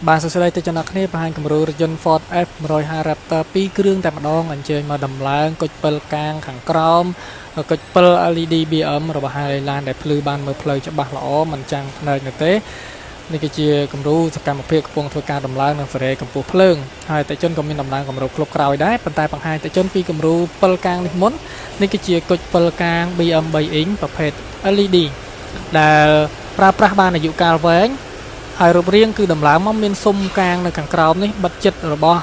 Bà sẽ đây cho nó khné và hành cầm rùa dân Ford F-150 RAPTOR 2 គ្រឿងតែម្ដងអញ្ជើញមកដំឡើងគុជ7កាងខាងក្រោមគុជ7 LED BM របស់ហើយឡានដែលភ្លឺបានមើលផ្លូវច្បាស់ល្អមិនចាំងភ្នែកនោះទេនេះគឺជាគំរូសកម្មភាពកំពុងធ្វើការដំឡើងនៅសេរីកម្ពស់ភ្លើងហើយតេជុនក៏មានដំឡើងកម្រិតគ្រប់ក្រោយដែរប៉ុន្តែបង្ហាញតេជុនពីគំរូ7កាងនេះមុននេះគឺជាគុជ7កាង BM 3 inch ប្រភេទ LED ដែលប្រើប្រាស់បានអាយុកាលវែងហើយរូបរាងគឺដំឡើងមកមានស៊ុំកាងនៅខាងក្រោមនេះបិទចិត្តរបស់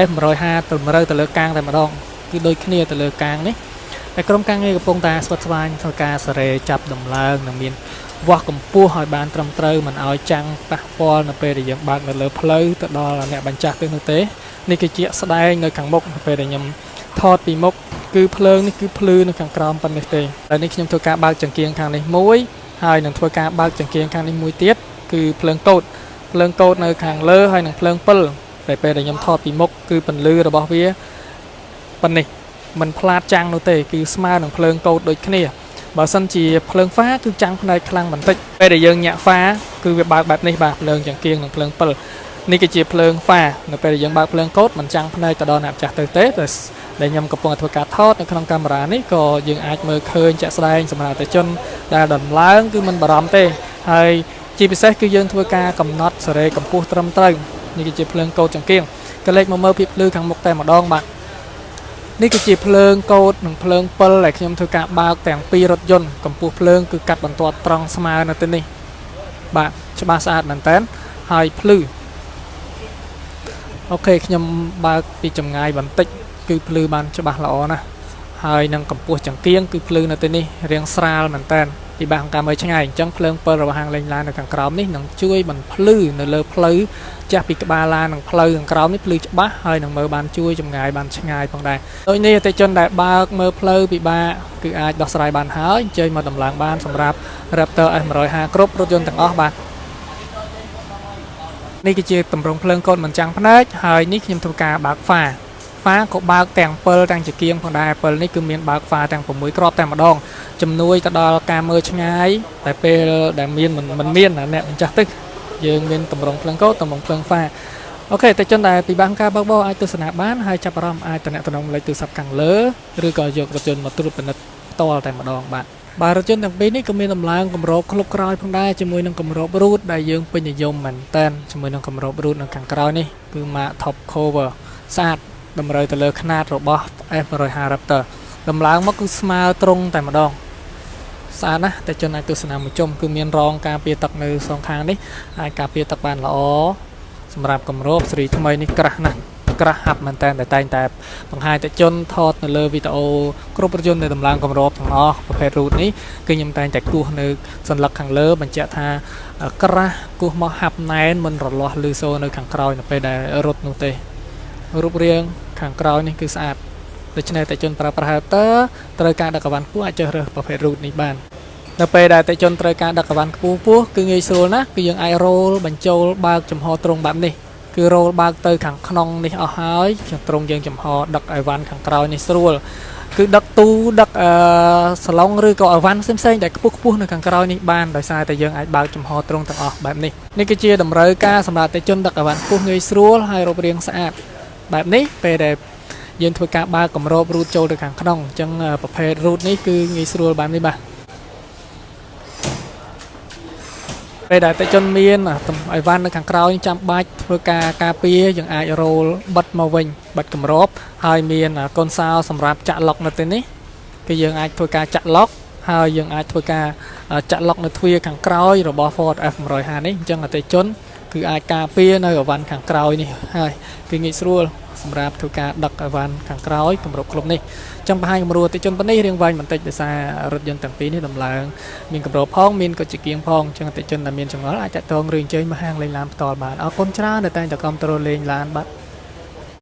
F-150 ទៅលើកាងតែម្ដងគឺដូចគ្នាទៅលើកាងនេះតែក្រុមការងារកំពុងតែស្វិតស្វាញធ្វើការសេរីចាប់ដំឡើងនិងមានវាស់កម្ពស់ឲ្យបានត្រឹមត្រូវមិនឲ្យចាំងប៉ះពាល់នៅពេលដែលយើងបើកនៅលើផ្លូវទៅដល់អ្នកបញ្ចាស់ទឹកនោះទេនេះគឺជាស្ដែងនៅខាងមុខនៅពេលដែលខ្ញុំថតពីមុខគឺភ្លើងនេះគឺភ្លឺនៅខាងក្រោមប៉ុណ្ណេះទេហើយនេះខ្ញុំធ្វើការបើកចង្កៀងខាងនេះមួយហើយនឹងធ្វើការបើកចង្កៀងខាងនេះមួយទៀតគឺភ្លើងកូតនៅខាងលើហើយនឹងភ្លើងពិលតែពេលដែលខ្ញុំថតពីមុខគឺពន្លឺរបស់វាប៉ុណ្ណេះមិនផ្លាតចាំងនោះទេគឺស្មើនឹងភ្លើងកូតដូចគ្នាបើសិនជាភ្លើងហ្វាគឺចាំងផ្នែកខ្លាំងបន្តិចពេលដែលយើងញាក់ហ្វាគឺវាបើកបែបនេះបាទភ្លើងចង្កៀងនិងភ្លើងពិលនេះគឺជាភ្លើងហ្វានៅពេលដែលយើងបើកភ្លើងកូតមិនចាំងផ្នែកទៅដល់អ្នកចាស់ទៅទេតែដែលខ្ញុំកំពុងធ្វើការថតនៅក្នុងកាមេរ៉ានេះក៏យើងអាចមើលឃើញជាក់ស្ដែងសម្រាប់អតិថិជនដែលដំឡើងគឺមិនបារម្ភទេហើយជាពិសេសគឺយើងធ្វើការកំណត់សេរីកម្ពស់ត្រឹមត្រូវនេះគឺជាភ្លើងកូតចង្កៀងក៏លេចមកមើលពីភ្លឺខាងមុខតែម្ដងបាទនេះគឺជាភ្លើងកូតនិងភ្លើងពិលដែលខ្ញុំធ្វើការបើកទាំងពីររថយន្តកម្ពស់ភ្លើងគឺកាត់បន្ទាត់ត្រង់ស្មើនៅទីនេះបាទច្បាស់ស្អាតមែនតើហើយភ្លឺអូខេខ្ញុំបើកពីចម្ងាយបន្តិចគឺភ្លឺបានច្បាស់ល្អណាស់ហើយនឹងកម្ពស់ចង្កៀងគឺភ្លឺនៅទីនេះរាងស្រាលមែនតើពីបាសការមើលឆ្ងាយអញ្ចឹងភ្លើងពិលរបស់ហាងលេងឡាននៅខាងក្រោមនេះនឹងជួយបន្ភ្លឺនៅលើផ្លូវចាស់ពីក្បាលឡាននិងផ្លូវខាងក្រោមនេះភ្លឺច្បាស់ហើយនឹងមើលបានជួយចម្ងាយបានឆ្ងាយផងដែរដូចនេះអតិថិជនដែលបើកមើលផ្លូវពិបាកគឺអាចដោះស្រាយបានហើយអញ្ជើញមកដំឡើងបានសម្រាប់ RAPTOR F-150 គ្រប់រថយន្តទាំងអស់បាទនេះគឺជាទម្រង់ភ្លើងកូនមិនចាំងភ្នែកហើយនេះខ្ញុំធ្វើការបើកហ្វាក៏បើកទាំង7ទាំងចង្កៀងផងដែរ7នេះគឺមានបើកហ្វាទាំង6គ្រាប់តែម្ដងជំនួយទៅដល់ការមើលឆ្ងាយតែពេលដែលមានមិនមានអ្នកបញ្ចាស់ទឹកយើងមានទម្រង់ភ្លើងកូតទម្រង់ភ្លើងហ្វាអូខេតែជនដែលពិបាកការបើកបរអាចទស្សនាបានហើយចាប់អារម្មណ៍អាចតំណលេខទូរស័ព្ទខាងលើឬក៏យករថយន្តមកត្រួតពិនិត្យផ្ទាល់តែម្ដងបាទរថយន្តទាំងពីរនេះក៏មានដំឡើងគម្របគ្រប់ក្រោយផងដែរជាមួយនឹងគម្របរូតដែលយើងពេញនិយមមែនតើជាមួយនឹងគម្របរូតនៅខាងក្រោយនេះគឺ Mark Top Cover ស្អាតតម្រូវទៅលើຂະຫນាតរបស់ F-150 RAPTOR ដំឡើងមកគឺស្មើត្រង់តែម្ដងស្អាតណាស់តែជនអាចទស្សនាមួយជុំគឺមានរងការពារទឹកនៅសងខាងនេះអាចការពារទឹកបានល្អសម្រាប់គម្របស៊េរីថ្មីនេះក្រាស់ណាស់ក្រាស់ហាប់មែនតើតែងតែបង្ហាញតែជនថតនៅលើវីដេអូគ្រប់រថយន្តដែលដំឡើងគម្របទាំងអស់ប្រភេទ root នេះគឺខ្ញុំតែងតែគោះនៅសន្លឹកខាងលើបញ្ជាក់ថាក្រាស់គោះមកហាប់ណែនមិនរលាស់ឬសូរនៅខាងក្រោយនៅពេលដែលរត់នោះទេរូបរាងខាងក្រោយនេះគឺស្អាតដូច្នេះតែជនប្រើប្រាស់ RAPTOR ត្រូវការដឹកកង្វះខ្ពស់អាចជ្រើសរើសប្រភេទ root នេះបាននៅពេលដែលតែជនត្រូវការដឹកកង្វះខ្ពស់គឺងាយស្រួលណាស់គឺយើងអាច roll បញ្ចូលបើកចំហត្រង់បែបនេះគឺ roll បើកទៅខាងក្នុងនេះអស់ហើយត្រង់យើងចំហដឹកអីវ៉ាន់ខាងក្រោយនេះស្រួលគឺដឹកទូដឹកសាឡុងឬក៏អីវ៉ាន់ផ្សេងៗដែលខ្ពស់នៅខាងក្រោយនេះបានដោយសារតែយើងអាចបើកចំហត្រង់ទាំងអស់បែបនេះនេះគឺជាតម្រូវការសម្រាប់តែជនដឹកអីវ៉ាន់ខ្ពស់ងាយស្រួលហើយរូបរាងស្អាតបែបនេះពេលដែលយើងធ្វើការបើកគម្របរូតចូលទៅខាងក្នុងអញ្ចឹងប្រភេទរូតនេះគឺងាយស្រួលបែបនេះបាទពេលដែលតែជនមានអីវ៉ាន់នៅខាងក្រោយចាំបាច់ធ្វើការការពារយើងអាចរ៉ូលបិទមកវិញបិទគម្របហើយមានកូនសោសម្រាប់ចាក់ឡុកនៅទីនេះគឺយើងអាចធ្វើការចាក់ឡុកហើយយើងអាចធ្វើការចាក់ឡុកនៅទ្វារខាងក្រោយរបស់ Ford F-150 នេះអញ្ចឹងអតិថិជនគឺអាចការពារនៅអីវ៉ាន់ខាងក្រោយនេះហើយគឺងាយស្រួលសម្រាប់ធ្វើការដឹកអីវ៉ាន់ខាងក្រោយគម្របគ្រប់នេះចឹងបង្ហាញគំរូអតិថិជនប៉ុណ្នេះរៀងវែងបន្តិចដោយសាររថយន្តទាំងពីរនេះដំឡើងមានគម្របផងមានក៏ជាគៀងផងចឹងអតិថិជនដែលមានចម្ងល់អាចតាក់ទងឬអញ្ជើញមកហាងលេងឡានផ្ទាល់បានអរគុណច្រើនដែលតែងតែគាំទ្រលេងឡានបាទ